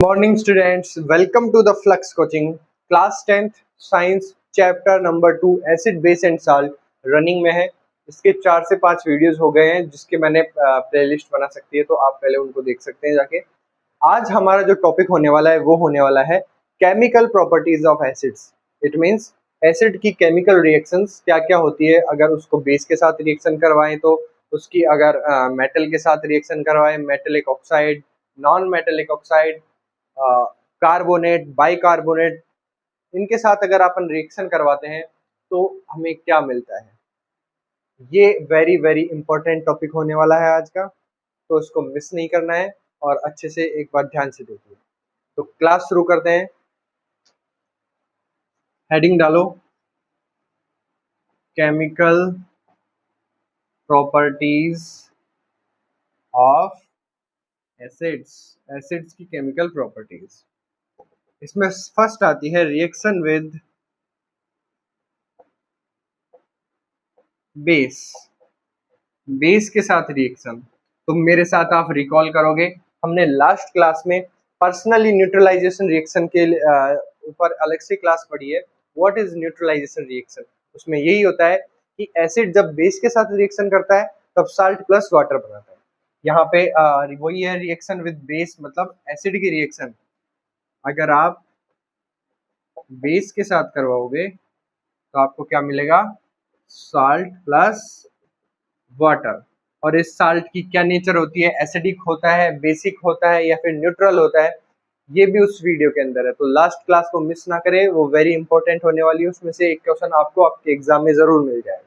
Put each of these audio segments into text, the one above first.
Morning students, welcome to the Flux Coaching class 10th science chapter number 2 acid base and salt running में है। इसके 4 से 5 videos हो गए हैं जिसके मैंने प्लेलिस्ट बना सकती है, तो आप पहले उनको देख सकते हैं जाके। आज हमारा जो टॉपिक होने वाला है वो होने वाला है chemical properties of acids. It means acid की केमिकल रिएक्शंस क्या क्या होती है, अगर उसको बेस के साथ रिएक्शन करवाएं तो उसकी, अगर मेटल के साथ रिएक्शन करवाएं, metallic oxide, non metallic oxide, carbonate, bicarbonate, इनके साथ अगर अपन रिएक्शन करवाते हैं तो हमें क्या मिलता है। ये वेरी वेरी इंपॉर्टेंट टॉपिक होने वाला है आज का, तो इसको मिस नहीं करना है और अच्छे से एक बार ध्यान से देखिए। तो क्लास शुरू करते हैं। हेडिंग डालो, chemical properties of acids. Acids की केमिकल प्रॉपर्टीज, इसमें फर्स्ट आती है रिएक्शन विद बेस। बेस के साथ रिएक्शन, तो मेरे साथ आप रिकॉल करोगे, हमने लास्ट क्लास में पर्सनली न्यूट्रलाइजेशन रिएक्शन के ऊपर अलग से क्लास पढ़ी है। What is neutralization reaction? उसमें यही होता है कि एसिड जब बेस के साथ रिएक्शन करता है तब साल्ट प्लस वाटर बनाता है। यहाँ पे वही है रिएक्शन विद बेस, मतलब एसिड की रिएक्शन अगर आप बेस के साथ करवाओगे तो आपको क्या मिलेगा? Salt plus water. और इस साल्ट की क्या नेचर होती है? एसिडिक होता है, बेसिक होता है या फिर न्यूट्रल होता है? ये भी उस वीडियो के अंदर है, तो लास्ट क्लास को मिस ना करें, वो वेरी इंपॉर्टेंट होने वाली है। उसमें से एक क्वेश्चन आपको आपके एग्जाम में जरूर मिल जाएगा।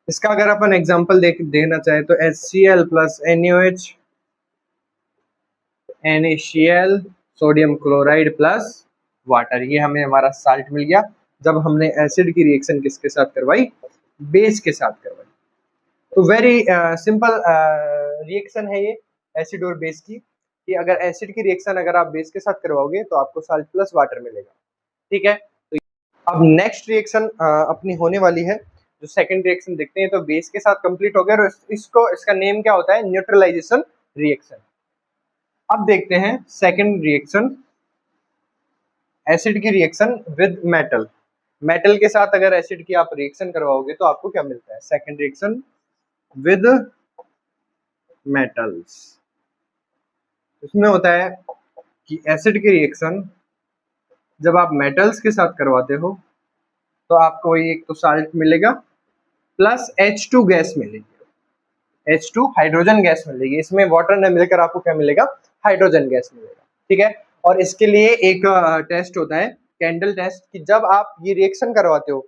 इसका अगर अपन एग्जांपल देना चाहे तो HCl plus NaOH, NaCl, sodium chloride plus water, ये हमें हमारा साल्ट मिल गया जब हमने एसिड की रिएक्शन किसके साथ करवाई? बेस के साथ करवाई। तो वेरी सिंपल रिएक्शन है ये एसिड और बेस की, कि अगर एसिड की रिएक्शन अगर आप बेस के साथ करवाओगे तो आपको साल्ट प्लस वाटर मिलेगा। ठीक है, तो अब नेक्स्ट रिएक्शन अपनी होने वाली है। जो सेकंड रिएक्शन देखते हैं, तो बेस के साथ कंप्लीट हो गया और इसका नेम क्या होता है? Neutralization reaction. अब देखते हैं सेकंड रिएक्शन, एसिड की रिएक्शन विद मेटल। मेटल के साथ अगर एसिड की आप रिएक्शन करवाओगे तो आपको क्या मिलता है? Second reaction with metals. इसमें होता है कि एसिड की रिएक्शन जब आप मेटल्स के साथ करवाते हो तो आपको एक तो साल्ट मिलेगा प्लस H2 गैस मिलेगी। H2 हाइड्रोजन गैस मिलेगी, इसमें वाटर न मिलकर आपको क्या मिलेगा? हाइड्रोजन गैस मिलेगा। ठीक है, और इसके लिए एक टेस्ट होता है, कैंडल टेस्ट, कि जब आप ये रिएक्शन करवाते हो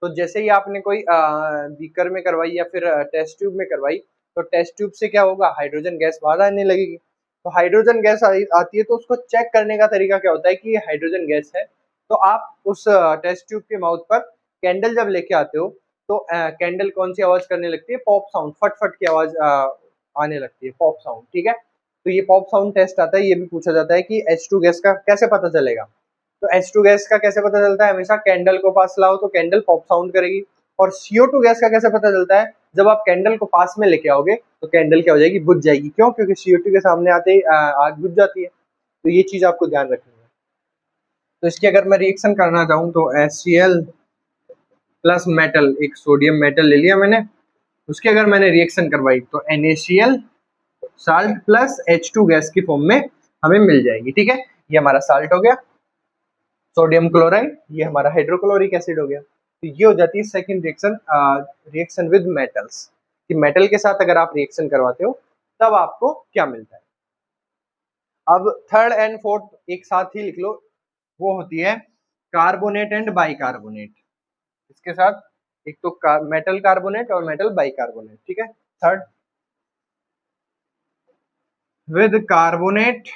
तो जैसे ही आपने कोई बीकर में करवाई या फिर टेस्ट ट्यूब में करवाई, तो टेस्ट ट्यूब से क्या होगा? हाइड्रोजन गैस बाहर आने लगेगी। तो हाइड्रोजन गैस आती है, तो उसको चेक करने का तरीका क्या होता है कि ये हाइड्रोजन गैस है। तो आप उस टेस्ट ट्यूब के माउथ पर कैंडल जब लेके आते हो तो कैंडल कौन सी आवाज करने लगती है? पॉप साउंड, फट फट की आवाज आने लगती है, पॉप साउंड। ठीक है, तो ये पॉप साउंड टेस्ट आता है। ये भी पूछा जाता है कि H2 गैस का कैसे पता चलेगा? तो H2 गैस का कैसे पता चलता है? हमेशा कैंडल को पास लाओ तो कैंडल पॉप साउंड करेगी। और CO2 गैस का कैसे पता चलता है? जब आप कैंडल को पास में लेके आओगे तो कैंडल क्या हो जाएगी? बुझ जाएगी। क्यों? क्योंकि CO2 के सामने आते ही आग बुझ जाती है। तो ये चीज आपको ध्यान रखनी है। तो इसकी अगर मैं रिएक्शन करना चाहूँ तो HCl प्लस मेटल, एक सोडियम मेटल ले लिया मैंने, उसकी अगर मैंने रिएक्शन करवाई तो NaCl salt plus H2 gas की फॉर्म में हमें मिल जाएगी। ठीक है, ये हमारा साल्ट हो गया। सोडियम क्लोराइड, ये हमारा हाइड्रोक्लोरिक एसिड हो गया। तो ये हो जाती है second reaction, reaction with metals, कि मेटल के साथ अगर आप रिएक्शन करवाते हो तब आपको क्या मिलता है। अब थर्ड एंड फोर्थ एक साथ ही लिख लो, वो होती है कार्बोनेट एंड बाइकार्बोनेट। इसके साथ एक तो मेटल कार्बोनेट और मेटल बाइकार्बोनेट। ठीक है, third with carbonate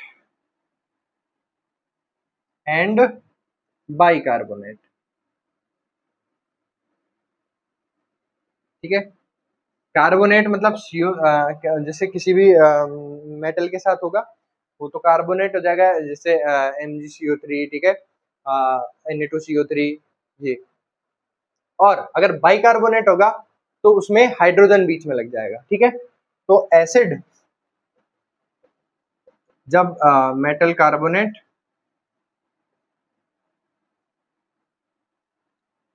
and bicarbonate. ठीक है, कार्बोनेट मतलब जैसे किसी भी मेटल के साथ होगा वो तो कार्बोनेट हो जाएगा, जैसे MgCO3। ठीक है, Na2CO3 ये। और अगर बाइकार्बोनेट होगा तो उसमें हाइड्रोजन बीच में लग जाएगा। ठीक है, तो एसिड जब मेटल कार्बोनेट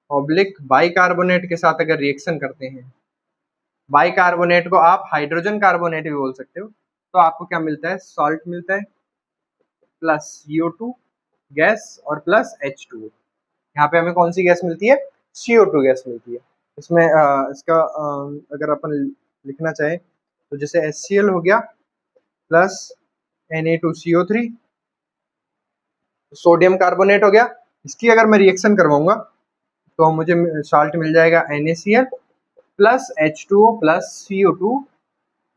ऑब्लिक बाइकार्बोनेट के साथ अगर रिएक्शन करते हैं, बाइकार्बोनेट को आप हाइड्रोजन कार्बोनेट भी बोल सकते हो, तो आपको क्या मिलता है, सॉल्ट मिलता है प्लस CO2 गैस और प्लस H2O। यहाँ पे हमें कौन सी गैस मिलती है, CO2 गैस मिलती है। इसमें इसका अगर अपन लिखना चाहें तो जैसे HCl हो गया प्लस Na2CO3, सोडियम कार्बोनेट हो गया। इसकी अगर मैं रिएक्शन करवाऊंगा तो मुझे साल्ट मिल जाएगा NaCl plus H2O plus CO2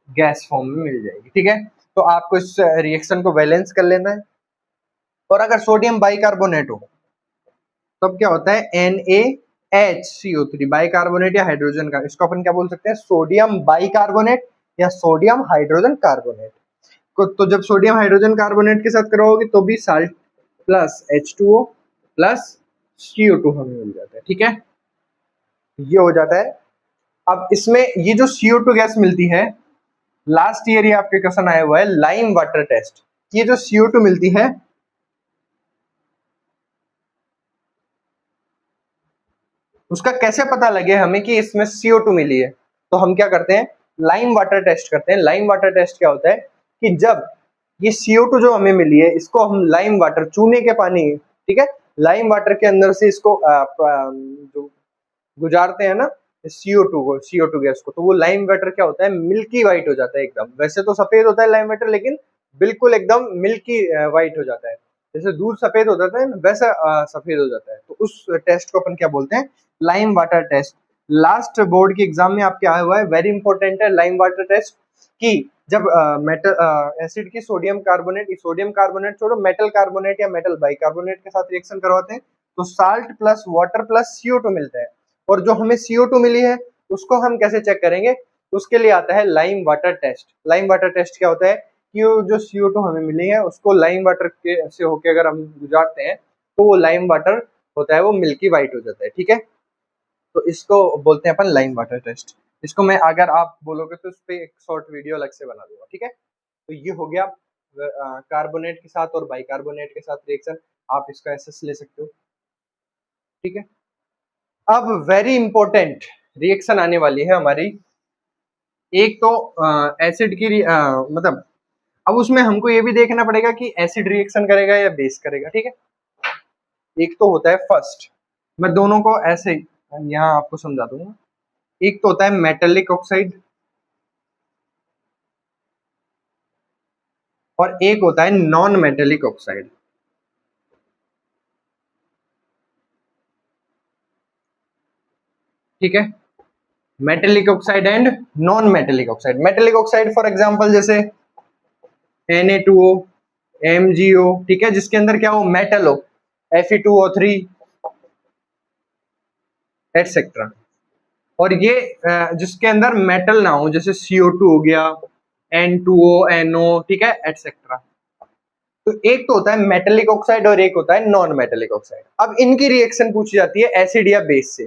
gas form में मिल जाएगी। ठीक है, तो आपको इस रिएक्शन को बैलेंस कर लेना है। और अगर सोडियम बाइकार्बोनेट हो तब क्या होता है, NaHCO3 बाइकार्बोनेट या हाइड्रोजन का, इसको अपन क्या बोल सकते हैं, सोडियम बाइकार्बोनेट या सोडियम हाइड्रोजन कार्बोनेट। तो जब सोडियम हाइड्रोजन कार्बोनेट के साथ कराओगे तो भी salt plus H2O plus CO2 हमें मिल जाता है। ठीक है, ये हो जाता है। अब इसमें ये जो CO2 गैस मिलती है, लास्ट ईयर ये आपके क्वेश्चन आया हुआ है लाइम वाटर टेस्ट, ये जो CO2 मिलती है उसका कैसे पता लगे हमें कि इसमें CO2 मिली है, तो हम क्या करते हैं, लाइम वाटर टेस्ट करते हैं। लाइम वाटर टेस्ट क्या होता है कि जब ये CO2 जो हमें मिली है इसको हम लाइम वाटर, चूने के पानी, ठीक है, लाइम वाटर के अंदर से इसको जो गुजारते हैं ना CO2 को, CO2 गैस को, तो वो लाइम वाटर क्या होता है, मिल्की व्हाइट हो जाता है एकदम। वैसे तो सफेद होता है लाइम वाटर, लेकिन बिल्कुल एकदम मिल्की व्हाइट हो जाता है, जैसे दूध सफेद हो जाता है वैसा सफेद हो जाता है। तो उस टेस्ट को अपन क्या बोलते हैं, lime water test. Last board के एग्जाम में आपके आया हुआ है, वेरी इंपॉर्टेंट है लाइम वाटर टेस्ट, कि जब मेटल एसिड की सोडियम कार्बोनेट छोड़ो, मेटल कार्बोनेट या मेटल बाइकार्बोनेट के साथ रिएक्शन करवाते हैं तो salt plus water plus CO2 मिलता है। और जो हमें CO2 मिली है उसको हम कैसे चेक करेंगे, उसके लिए आता है lime water test. Lime water test क्या होता है कि जो CO2 हमें मिली है उसको लाइम वाटर के से होके अगर हम गुजारते हैं तो वो लाइम वाटर होता है, वो मिल्की व्हाइट हो जाता है। ठीक है, तो इसको बोलते हैं अपन लाइम वाटर टेस्ट। इसको मैं अगर आप बोलोगे तो उस पर एक शॉर्ट वीडियो अलग से बना दूंगा। ठीक है, तो ये हो गया कार्बोनेट के साथ और बाइकार्बोनेट के साथ रिएक्शन, आप इसका एसएस ले सकते हो। ठीक है, अब वेरी इंपॉर्टेंट रिएक्शन आने वाली है हमारी। एक तो एसिड की मतलब अब उसमें हमको ये भी देखना पड़ेगा कि एसिड रिएक्शन करेगा या बेस करेगा। ठीक है, एक तो होता है फर्स्ट, मैं दोनों को ऐसे यहाँ आपको समझा दूंगा। एक तो होता है मेटेलिक ऑक्साइड और एक होता है नॉन मेटेलिक ऑक्साइड। ठीक है, metallic oxide and non metallic oxide. Metallic oxide for example जैसे Na2O, MgO, ठीक है, जिसके अंदर क्या हो, मेटल हो, Fe2O3 एटसेट्रा। और ये जिसके अंदर मेटल ना हो, जैसे CO2 हो गया, N2O, NO, ठीक है, एटसेट्रा। तो एक तो होता है मेटेलिक ऑक्साइड और एक होता है नॉन मेटेलिक ऑक्साइड। अब इनकी रिएक्शन पूछी जाती है एसिड या बेस से।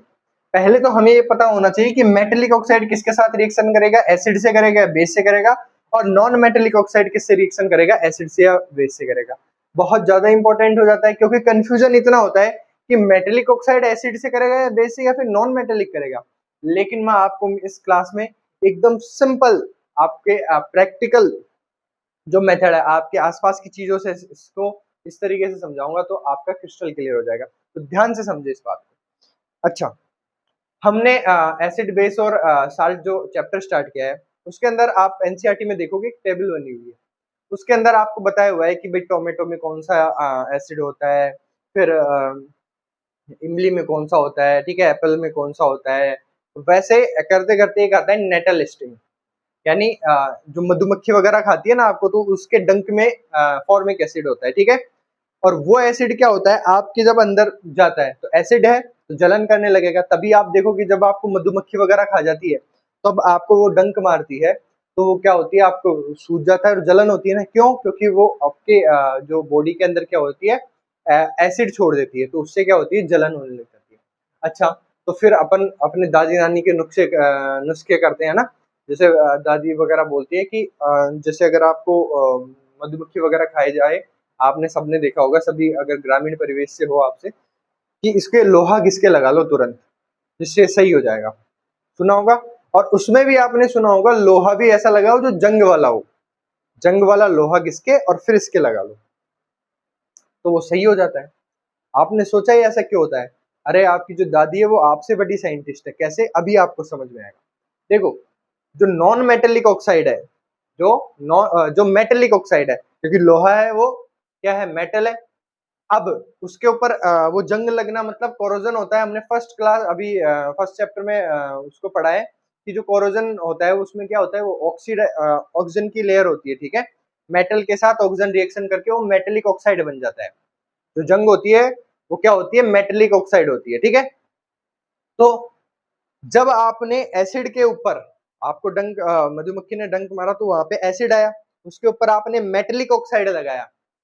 पहले तो हमें ये पता होना चाहिए कि मेटेलिक ऑक्साइड किसके साथ रिएक्शन करेगा, एसिड से करेगा, बेस से करेगा, और नॉन मेटेलिक ऑक्साइड किससे रिएक्शन करेगा, एसिड से या बेस से करेगा। बहुत ज्यादा इंपॉर्टेंट हो जाता है क्योंकि कंफ्यूजन इतना होता है कि मेटेलिक ऑक्साइड एसिड से करेगा या बेस से या फिर नॉन मेटेलिक करेगा। लेकिन मैं आपको इस क्लास में एकदम सिंपल आपके प्रैक्टिकल जो मेथड है, आपके आसपास की चीजों से इसको इस तरीके से समझाऊंगा तो आपका क्रिस्टल क्लियर हो जाएगा। तो ध्यान से समझे इस बात को। अच्छा, हमने एसिड बेस और साल्ट जो चैप्टर स्टार्ट किया है उसके अंदर आप एनसीईआरटी में देखोगे एक टेबल बनी हुई है, उसके अंदर आपको बताया हुआ है कि भाई टोमेटो में कौन सा एसिड होता है, फिर इमली में कौन सा होता है, ठीक है, एप्पल में कौन सा होता है। वैसे करते करते एक आता है नेटल स्टिंग, यानी जो मधुमक्खी वगैरह खाती है ना आपको, तो उसके डंक में फॉर्मिक एसिड होता है। ठीक है, और वो एसिड क्या होता है, आपके जब अंदर जाता है तो एसिड है तो जलन करने लगेगा। तभी आप देखो कि जब आपको मधुमक्खी वगैरह खा जाती है तो अब आपको वो डंक मारती है तो वो क्या होती है, आपको सूज जाता है और जलन होती है ना, क्यों, क्योंकि वो आपके जो बॉडी के अंदर क्या होती है, एसिड छोड़ देती है, तो उससे क्या होती है, जलन होने लग जाती है। अच्छा, तो फिर अपन अपने दादी नानी के नुस्खे करते हैं ना, जैसे दादी वगैरह बोलती है कि जैसे अगर आपको मधुमक्खी वगैरह खाए जाए, आपने सबने देखा होगा, सभी अगर ग्रामीण परिवेश से हो आपसे, कि इसके लोहा घिस के लगा लो तुरंत, जिससे सही हो जाएगा, सुना होगा। और उसमें भी आपने सुना होगा लोहा भी ऐसा लगाओ जो जंग वाला हो, जंग वाला लोहा घिस के और फिर इसके लगा लो, तो वो सही हो जाता है। आपने सोचा ही ऐसा क्यों होता है? अरे आपकी जो दादी है वो आपसे बड़ी साइंटिस्ट है, कैसे, अभी आपको समझ में आएगा। देखो, जो नॉन मेटेलिक ऑक्साइड है, जो मेटेलिक ऑक्साइड है, क्योंकि लोहा है वो क्या है, मेटल है। अब उसके ऊपर वो जंग लगना मतलब कोरोजन होता है। हमने फर्स्ट क्लास अभी फर्स्ट चैप्टर में उसको पढ़ा है कि जो कोरोजन होता है उसमें क्या होता है, वो ऑक्सीजन की लेयर होती है, ठीक है। मेटल के साथ ऑक्सीजन रिएक्शन करके वो मेटेलिक ऑक्साइड बन जाता है। जो जंग होती है वो क्या होती है, मेटेलिक ऑक्साइड होती है, ठीक है। तो जब आपने एसिड के ऊपर, आपको डंक मधुमक्खी ने डंक मारा तो वहां पे एसिड आया, उसके ऊपर आपने मेटेलिक ऑक्साइड लगाया,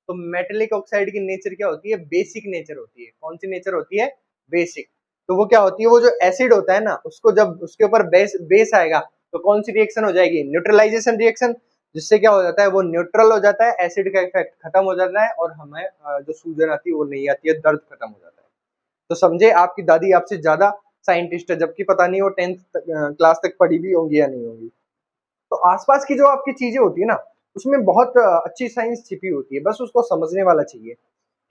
तो मेटेलिक ऑक्साइड की नेचर क्या होती है, बेसिक नेचर होती है। कौन सी नेचर होती है, बेसिक। तो वो क्या होती है, वो जो एसिड होता है ना, उसको जब उसके ऊपर बेस आएगा तो कौन सी रिएक्शन हो जाएगी, न्यूट्रलाइजेशन रिएक्शन, जिससे क्या हो जाता है, वो न्यूट्रल हो जाता है, एसिड का इफेक्ट खत्म हो जाता है और हमें जो सूजन आती है वो नहीं आती है, दर्द खत्म हो जाता है। तो समझे, आपकी दादी आपसे ज्यादा साइंटिस्ट है, जबकि पता नहीं वो 10th क्लास तक पढ़ी भी होंगी या नहीं होंगी। तो आसपास की जो आपकी चीजें होती है ना, उसमें बहुत अच्छी साइंस छिपी होती है, बस उसको समझने वाला चाहिए,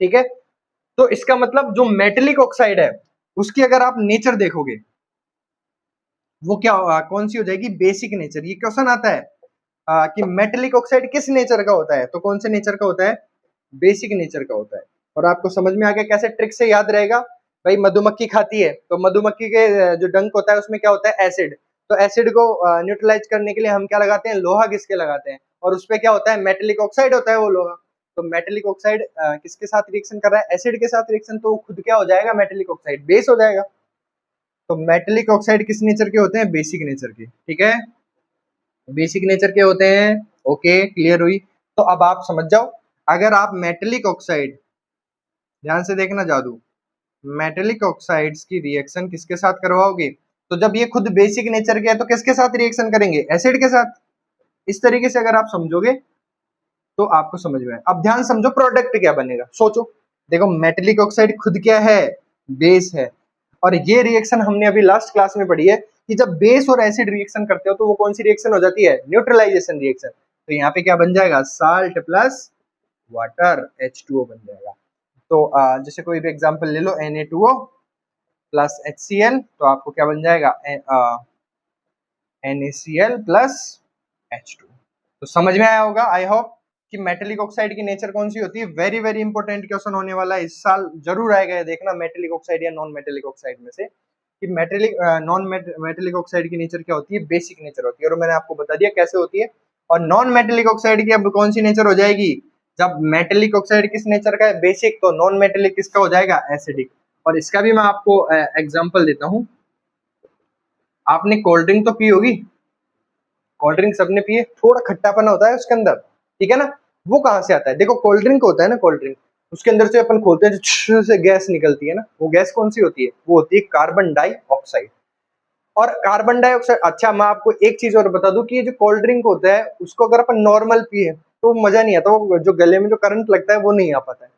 ठीक है। तो इसका मतलब जो मेटेलिक ऑक्साइड है उसकी अगर आप नेचर देखोगे, वो क्या कौन सी हो जाएगी, बेसिक नेचर। ये क्वेश्चन आता है कि मेटेलिक ऑक्साइड किस नेचर का होता है, तो कौन से नेचर का होता है, बेसिक नेचर का होता है। और आपको समझ में आ गया कैसे ट्रिक से याद रहेगा। भाई मधुमक्खी खाती है तो मधुमक्खी के जो डंक होता है उसमें क्या होता है, एसिड। तो एसिड को न्यूट्रलाइज करने के लिए हम क्या लगाते हैं, लोहा घिस के लगाते हैं, और उसपे क्या होता है, मेटेलिक ऑक्साइड होता है वो लोहा। तो मेटेलिक ऑक्साइड किसके साथ रिएक्शन कर रहा है, एसिड के साथ रिएक्शन, तो खुद क्या हो जाएगा, मेटेलिक ऑक्साइड बेस हो जाएगा। तो मेटेलिक ऑक्साइड किस नेचर के होते हैं, बेसिक नेचर के, ठीक है, बेसिक नेचर के होते हैं। ओके, क्लियर हुई। तो अब आप समझ जाओ, अगर आप मेटेलिक ऑक्साइड, ध्यान से देखना जादू, मेटेलिक ऑक्साइड्स की रिएक्शन किसके साथ करवाओगे, तो जब ये खुद बेसिक नेचर के है तो किसके साथ रिएक्शन करेंगे, एसिड के साथ। इस तरीके से अगर आप समझोगे तो आपको समझ में आए। अब ध्यान समझो, प्रोडक्ट क्या बनेगा, सोचो। देखो मेटेलिक ऑक्साइड खुद क्या है, बेस है। और ये रिएक्शन हमने अभी लास्ट क्लास में पढ़ी है कि जब बेस और एसिड रिएक्शन करते हो तो वो कौन सी रिएक्शन हो जाती है, न्यूट्रलाइजेशन रिएक्शन। तो यहाँ पे क्या बन जाएगा, साल्ट प्लस वाटर, H2O बन जाएगा। तो जैसे कोई भी एग्जांपल ले लो, Na2O प्लस HCl, तो आपको क्या बन जाएगा, NaCl प्लस H2। तो समझ में आया होगा आई होप कि मेटेलिक ऑक्साइड की नेचर कौन सी होती है। वेरी वेरी इंपॉर्टेंट क्वेश्चन होने वाला है, इस साल जरूर आएगा, देखना मेटेलिक ऑक्साइड या नॉन मेटेलिक ऑक्साइड में से कि नॉन मेटेलिक ऑक्साइड की नेचर क्या होती है, बेसिक नेचर होती है। और मैंने आपको बता दिया कैसे होती है। और नॉन मेटेलिक ऑक्साइड की अब कौन सी नेचर हो जाएगी, जब मेटेलिक ऑक्साइड किस नेचर का है, बेसिक, तो नॉन मेटेलिक किसका हो जाएगा, एसिडिक। और इसका भी मैं आपको एग्जांपल देता हूँ। आपने कोल्ड ड्रिंक तो पी होगी, कोल्ड ड्रिंक सबने पिए, थोड़ा खट्टापन होता है उसके अंदर, ठीक है ना। वो कहाँ से आता है, देखो कोल्ड ड्रिंक होता है ना, कोल्ड ड्रिंक, उसके अंदर से अपन खोलते हैं जो से गैस निकलती है ना, वो गैस कौन सी होती है, वो होती है कार्बन डाइऑक्साइड। और कार्बन डाइऑक्साइड, अच्छा मैं आपको एक चीज और बता दूं कि ये जो कोल्ड ड्रिंक होता है उसको अगर अपन नॉर्मल पिए तो मजा नहीं आता, वो जो गले में जो करंट लगता है वो नहीं आ पाता है।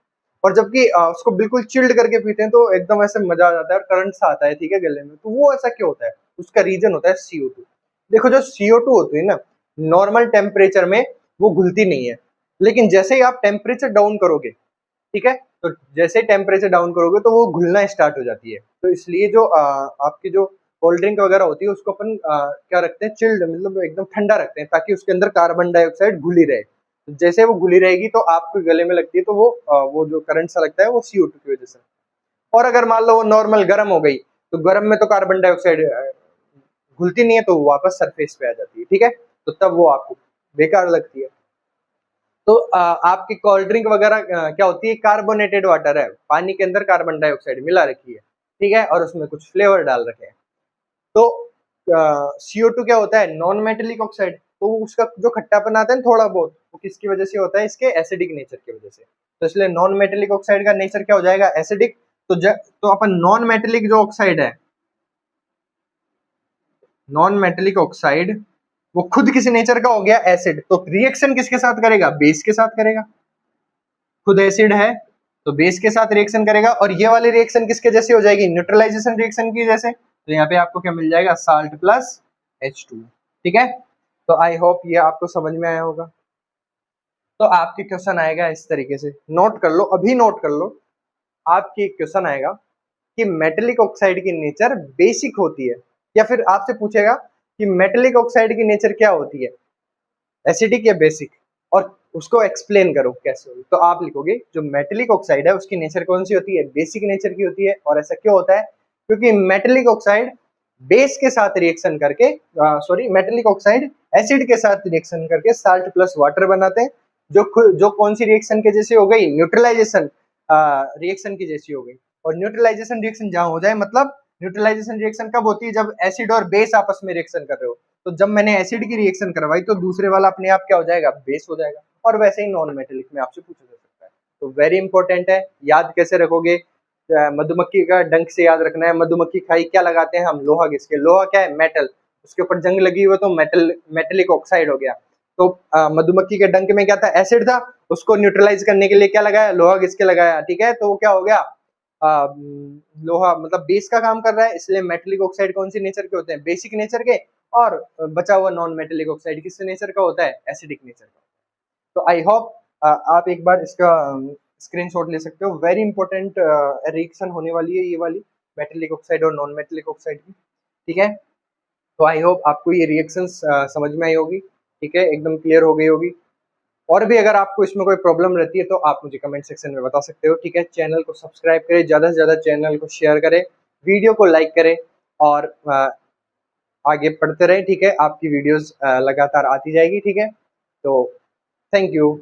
और जबकि उसको बिल्कुल चिल्ड करके पीते हैं तो एकदम ऐसे मजा आ जाता है और करंट सा आता है, ठीक है, गले में। तो वो ऐसा क्यों होता है, उसका रीजन होता है CO2। देखो जो CO2 होती है ना, नॉर्मल टेम्परेचर में वो घुलती नहीं है, लेकिन जैसे ही आप टेम्परेचर डाउन करोगे, ठीक है, तो जैसे ही टेम्परेचर डाउन करोगे तो वो घुलना स्टार्ट हो जाती है। तो इसलिए जो आपकी जो कोल्ड ड्रिंक वगैरह होती है उसको अपन क्या रखते हैं, चिल्ड, मतलब एकदम ठंडा रखते हैं ताकि उसके अंदर कार्बन डाइऑक्साइड घुली रहे। तो जैसे वो घुली रहेगी तो आपके गले में लगती है तो वो जो करंट सा लगता है वो CO2 की वजह से। और अगर मान लो वो नॉर्मल गर्म हो गई तो गर्म में तो कार्बन डाइऑक्साइड घुलती नहीं है तो वापस सरफेस पे आ जाती है, ठीक है। तो तब वो आपको बेकार लगती है। तो आपकी कोल्ड ड्रिंक वगैरह क्या होती है, कार्बोनेटेड वाटर है, पानी के अंदर कार्बन डाइऑक्साइड मिला रखी है, ठीक है, और उसमें कुछ फ्लेवर डाल रखे हैं। तो CO2 क्या होता है, नॉन मेटेलिक ऑक्साइड। तो उसका जो खट्टापन आता है ना थोड़ा बहुत, वो किसकी वजह से होता है, इसके एसिडिक नेचर की वजह से। तो इसलिए नॉन मेटेलिक ऑक्साइड का नेचर क्या हो जाएगा, एसिडिक। तो अपन नॉन मेटेलिक जो ऑक्साइड है, नॉन मेटेलिक ऑक्साइड वो खुद किस नेचर का हो गया, एसिड। तो रिएक्शन किसके साथ करेगा, बेस के साथ करेगा। खुद एसिड है तो बेस के साथ रिएक्शन करेगा, और ये वाली रिएक्शन किसके जैसे हो जाएगी, न्यूट्रलाइजेशन रिएक्शन की जैसे। तो यहाँ पे आपको क्या मिल जाएगा, साल्ट प्लस H2। ठीक है, तो आई होप ये आपको समझ में आया होगा। तो आपके क्वेश्चन आएगा इस तरीके से, नोट कर लो, अभी नोट कर लो। आपकी क्वेश्चन आएगा कि मेटेलिक ऑक्साइड की नेचर बेसिक होती है, या फिर आपसे पूछेगा कि मेटेलिक ऑक्साइड की नेचर क्या होती है, एसिडिक या बेसिक, और उसको एक्सप्लेन करो कैसे होगी। तो आप लिखोगे जो मेटेलिक ऑक्साइड है उसकी नेचर कौन सी होती है, बेसिक नेचर की होती है। और ऐसा क्यों होता है, क्योंकि मेटेलिक ऑक्साइड बेस के साथ रिएक्शन करके, सॉरी, मेटेलिक ऑक्साइड एसिड के साथ रिएक्शन करके साल्ट प्लस वाटर बनाते हैं, जो कौन सी रिएक्शन के जैसे हो गई, न्यूट्रलाइजेशन रिएक्शन की जैसी हो गई। और न्यूट्रलाइजेशन रिएक्शन जहां हो जाए, मतलब न्यूट्रलाइजेशन रिएक्शन कब होती है, जब एसिड और बेस आपस में रिएक्शन कर रहे हो। तो जब मैंने एसिड की रिएक्शन करवाई तो दूसरे वाला अपने आप क्या हो जाएगा, बेस हो जाएगा। और वैसे ही नॉन मेटेलिक में आपसे पूछा जा सकता है। तो वेरी इंपॉर्टेंट है, याद कैसे रखोगे, मधुमक्खी का डंक से याद रखना है। मधुमक्खी खाई क्या लगाते हैं हम, लोहा घिसके। लोहा क्या है, मेटल, उसके ऊपर जंग लगी हुई तो मेटेलिक ऑक्साइड हो गया। तो मधुमक्खी के डंक में क्या था, एसिड था, उसको न्यूट्रलाइज करने के लिए क्या लगाया, लोहा घिसके लगाया। ठीक है, तो वो क्या हो गया, लोहा मतलब बेस का काम कर रहा है। इसलिए मेटेलिक ऑक्साइड कौन सी नेचर के होते हैं, बेसिक नेचर के। और बचा हुआ नॉन मेटेलिक ऑक्साइड किस नेचर का होता है, एसिडिक नेचर का। तो आई होप आप एक बार इसका स्क्रीनशॉट ले सकते हो। वेरी इंपॉर्टेंट रिएक्शन होने वाली है ये वाली, मेटेलिक ऑक्साइड और नॉन मेटेलिक ऑक्साइड की। ठीक है, तो आई होप आपको ये रिएक्शंस समझ में आई होगी। ठीक है, एकदम क्लियर हो गई होगी। और भी अगर आपको इसमें कोई प्रॉब्लम रहती है तो आप मुझे कमेंट सेक्शन में बता सकते हो। ठीक है, चैनल को सब्सक्राइब करें, ज़्यादा से ज़्यादा चैनल को शेयर करें, वीडियो को लाइक करें, और आगे पढ़ते रहें। ठीक है, आपकी वीडियोस लगातार आती जाएगी। ठीक है, तो थैंक यू।